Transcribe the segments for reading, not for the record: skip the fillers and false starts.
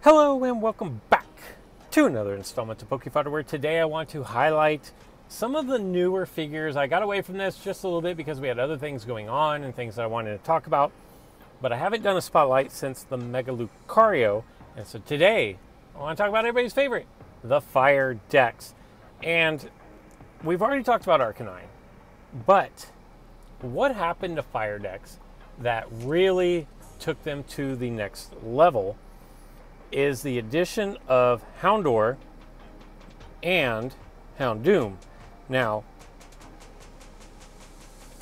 Hello and welcome back to another installment of Fodder, where today I want to highlight some of the newer figures. I got away from this just a little bit because we had other things going on and things that I wanted to talk about, but I haven't done a spotlight since the Mega Lucario, and so today I want to talk about everybody's favorite, the Fire Dex. And we've already talked about Arcanine, but what happened to Fire Dex that really took them to the next level is the addition of Houndour and Houndoom. Now,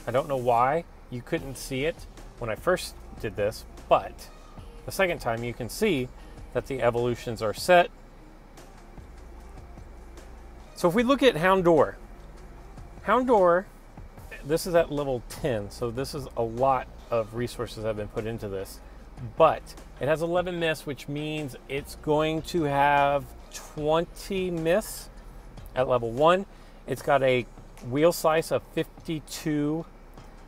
I don't know why you couldn't see it when I first did this, but the second time you can see that the evolutions are set. So if we look at Houndour, this is at level 10, so this is a lot of resources that have been put into this. But it has 11 myths, which means it's going to have 20 myths at level 1. It's got a wheel size of 52,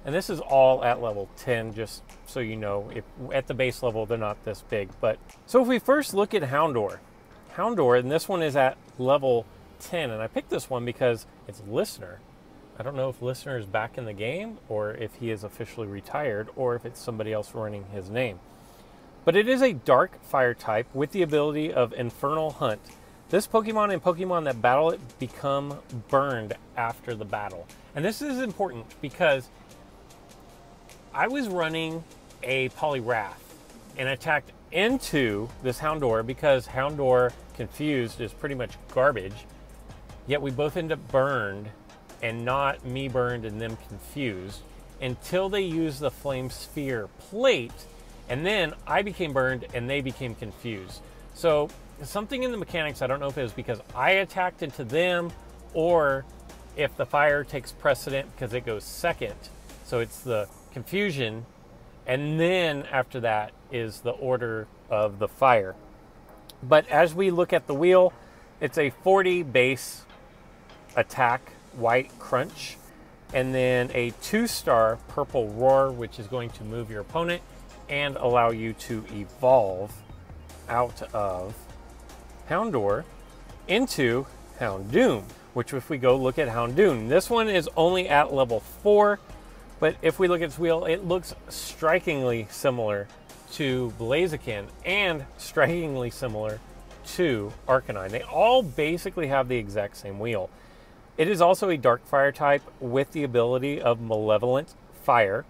and this is all at level 10, just so you know. If at the base level, they're not this big. But so if we first look at Houndour, and this one is at level 10, and I picked this one because it's Listener. I don't know if Listener is back in the game, or if he is officially retired, or if it's somebody else running his name. But it is a dark fire type with the ability of Infernal Hunt. This Pokemon and Pokemon that battle it become burned after the battle. And this is important because I was running a Poliwrath and attacked into this Houndour because Houndour Confused is pretty much garbage. Yet we both end up burned, and not me burned and them confused, until they use the Flame Sphere plate. And then I became burned and they became confused. So something in the mechanics, I don't know if it was because I attacked into them or if the fire takes precedent because it goes second. So it's the confusion, and then after that is the order of the fire. But as we look at the wheel, it's a 40 base attack, white crunch, and then a 2-star purple roar, which is going to move your opponent and allow you to evolve out of Houndour into Houndoom, which if we go look at Houndoom, this one is only at level 4, but if we look at its wheel, it looks strikingly similar to Blaziken and strikingly similar to Arcanine. They all basically have the exact same wheel. It is also a dark fire type with the ability of Malevolent Fire.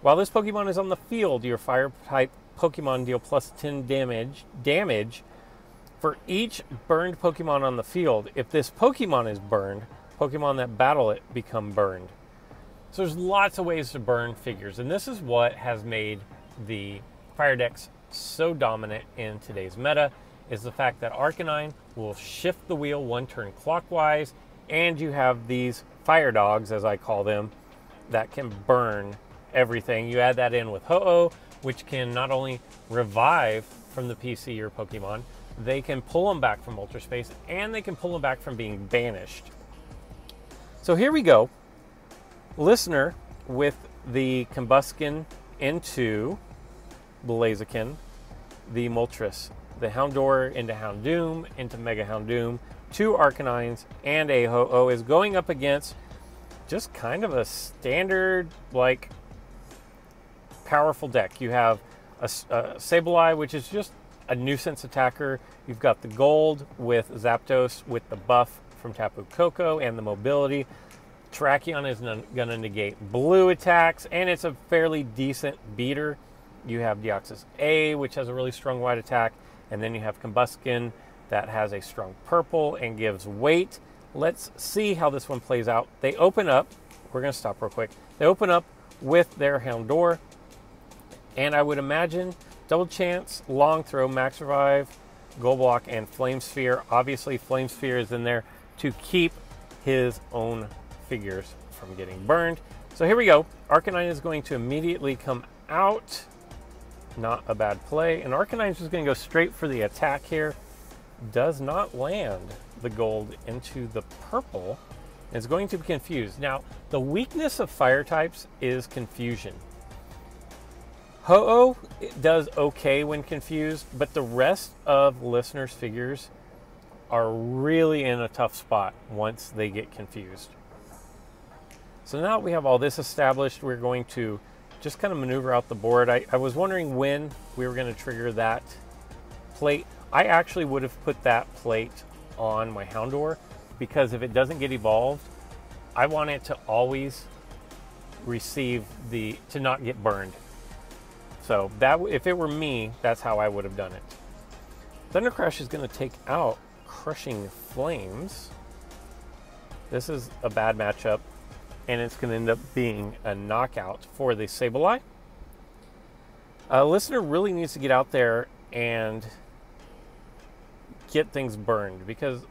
While this Pokemon is on the field, your fire type Pokemon deal plus 10 damage for each burned Pokemon on the field. If this Pokemon is burned, Pokemon that battle it become burned. So there's lots of ways to burn figures, and this is what has made the Fire Dex so dominant in today's meta, is the fact that Arcanine will shift the wheel one turn clockwise, and you have these fire dogs, as I call them, that can burn everything. You add that in with Ho-Oh, which can not only revive from the PC your Pokemon, they can pull them back from Ultra Space, and they can pull them back from being banished. So here we go. Listener with the Combuskin into Blaziken, the Moltres, the Houndour into Houndoom, into Mega Houndoom, 2 Arcanines, and a Ho-Oh is going up against just kind of a standard, like, powerful deck. You have a Sableye, which is just a nuisance attacker. You've got the gold with Zapdos with the buff from Tapu Koko and the mobility. Terrakion is going to negate blue attacks, and it's a fairly decent beater. You have Deoxys A, which has a really strong white attack, and then you have Combuskin that has a strong purple and gives weight. Let's see how this one plays out. They open up, we're going to stop real quick. They open up with their Houndour, and I would imagine double chance, long throw, max revive, gold block, and flame sphere. Obviously, flame sphere is in there to keep his own figures from getting burned. So here we go. Arcanine is going to immediately come out. Not a bad play. And Arcanine is just going to go straight for the attack here. Does not land the gold into the purple. It's going to be confused. Now, the weakness of fire types is confusion. Ho-Oh does okay when confused, but the rest of Listener's figures are really in a tough spot once they get confused. So now that we have all this established, we're going to just kind of maneuver out the board. I was wondering when we were going to trigger that plate. I actually would have put that plate on my Houndour, because if it doesn't get evolved, I want it to always receive to not get burned. So that, if it were me, that's how I would have done it. Thunder Crash is going to take out Crushing Flames. This is a bad matchup, and it's going to end up being a knockout for the Sableye. Listener really needs to get out there and get things burned, because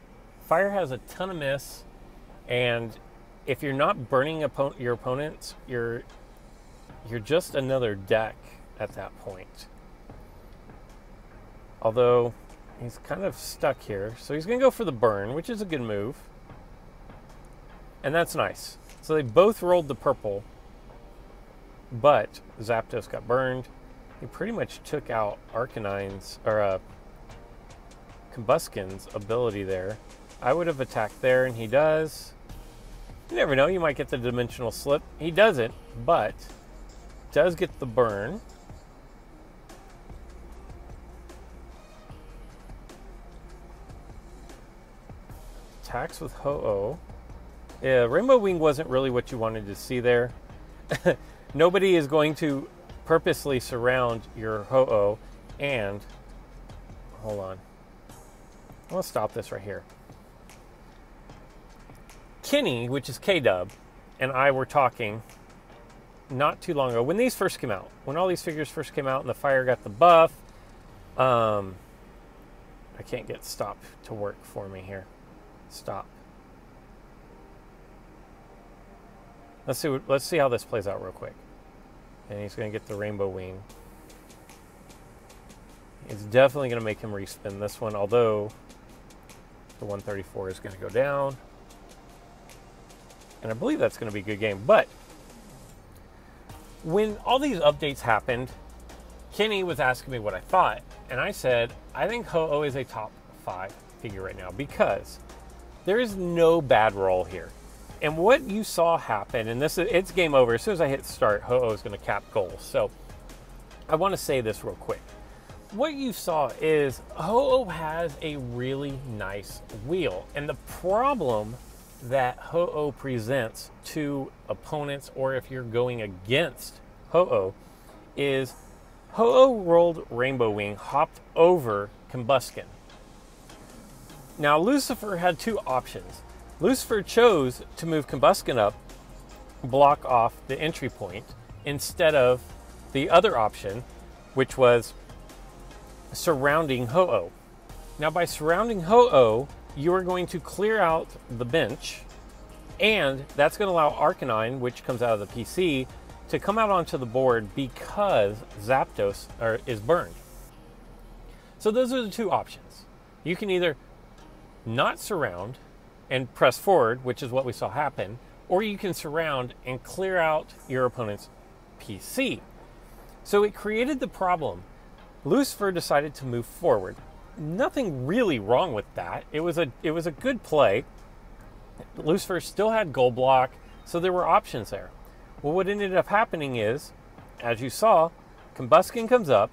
Fire has a ton of miss, and if you're not burning your opponents, you're just another deck at that point. Although he's kind of stuck here, so he's going to go for the burn, which is a good move, and that's nice. So they both rolled the purple, but Zapdos got burned. He pretty much took out Arcanine's, or Combusken's ability there. I would have attacked there, and he does. You never know, you might get the Dimensional Slip. He doesn't, but does get the burn. Attacks with Ho-Oh. Yeah, Rainbow Wing wasn't really what you wanted to see there. Nobody is going to purposely surround your Ho-Oh, and hold on. I'm going to stop this right here. Kenny, which is K-Dub, and I were talking not too long ago, when these first came out, when all these figures first came out and the Fire got the buff. I can't get stop to work for me here. Stop. Let's see how this plays out real quick. And he's going to get the Rainbow Wing. It's definitely going to make him respin this one, although the 134 is going to go down. And I believe that's going to be a good game. But when all these updates happened, Kenny was asking me what I thought. And I said, I think Ho-Oh is a top 5 figure right now, because there is no bad roll here. And what you saw happen, and it's game over. As soon as I hit start, Ho-Oh is going to cap goals. So I want to say this real quick. What you saw is Ho-Oh has a really nice wheel. And the problem that Ho-Oh presents to opponents, or if you're going against Ho-Oh, is Ho-Oh rolled Rainbow Wing, hopped over Combusken. Now Lucifer had two options. Lucifer chose to move Combusken up, block off the entry point, instead of the other option, which was surrounding Ho-Oh. Now by surrounding Ho-Oh, you are going to clear out the bench, and that's going to allow Arcanine, which comes out of the PC, to come out onto the board because Zapdos is burned. So those are the two options. You can either not surround and press forward, which is what we saw happen, or you can surround and clear out your opponent's PC. So it created the problem. Lucifer decided to move forward. Nothing really wrong with that. It was a good play. Lucifer still had goal block, so there were options there. Well, what ended up happening is, as you saw, Combusken comes up,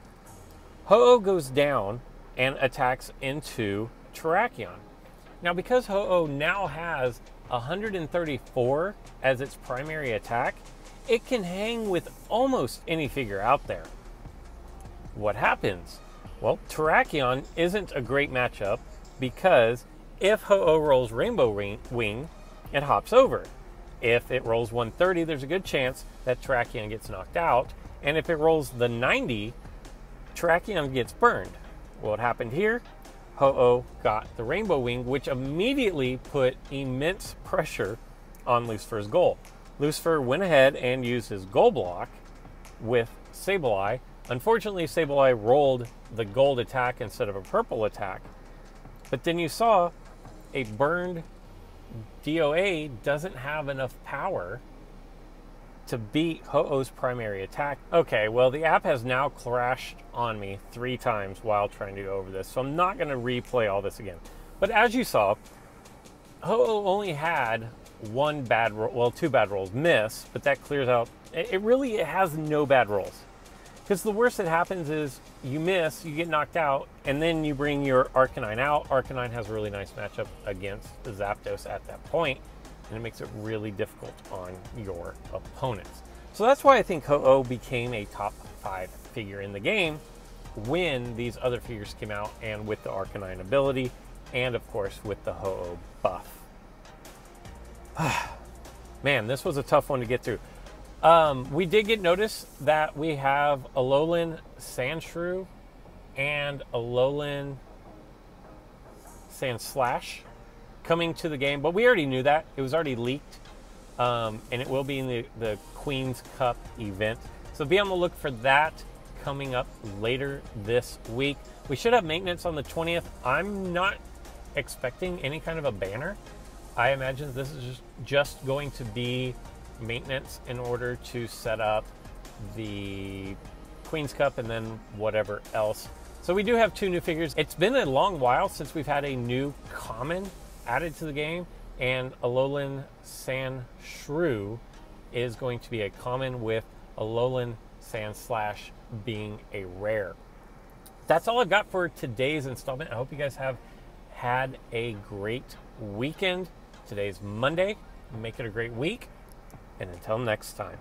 Ho-Oh goes down and attacks into Terrakion. Now, because Ho-Oh now has 134 as its primary attack, it can hang with almost any figure out there. What happens? Well, Terrakion isn't a great matchup, because if Ho-Oh rolls Rainbow Wing, it hops over. If it rolls 130, there's a good chance that Terrakion gets knocked out. And if it rolls the 90, Terrakion gets burned. What happened here? Ho-Oh got the Rainbow Wing, which immediately put immense pressure on Lucifer's goal. Lucifer went ahead and used his goal block with Sableye. Unfortunately, Sableye rolled the gold attack instead of a purple attack. But then you saw a burned DOA doesn't have enough power to beat Ho-Oh's primary attack. Okay, well, the app has now crashed on me 3 times while trying to go over this, so I'm not going to replay all this again. But as you saw, Ho-Oh only had 1 bad roll, well, 2 bad rolls miss, but that clears out. It has no bad rolls. Because the worst that happens is you miss, you get knocked out, and then you bring your Arcanine out. Arcanine has a really nice matchup against the Zapdos at that point, and it makes it really difficult on your opponents. So that's why I think Ho-Oh became a top 5 figure in the game when these other figures came out, and with the Arcanine ability, and of course with the Ho-Oh buff. Man, this was a tough one to get through. We did get notice that we have Alolan Sandshrew and Alolan Sandslash coming to the game, but we already knew that. It was already leaked, and it will be in the Queen's Cup event. So be on the look for that coming up later this week. We should have maintenance on the 20th. I'm not expecting any kind of a banner. I imagine this is just going to be maintenance in order to set up the Queen's Cup and then whatever else. So we do have 2 new figures. It's been a long while since we've had a new common added to the game, and Alolan Sandshrew is going to be a common with Alolan Sandslash being a rare. That's all I've got for today's installment. I hope you guys have had a great weekend. Today's Monday. Make it a great week. And until next time.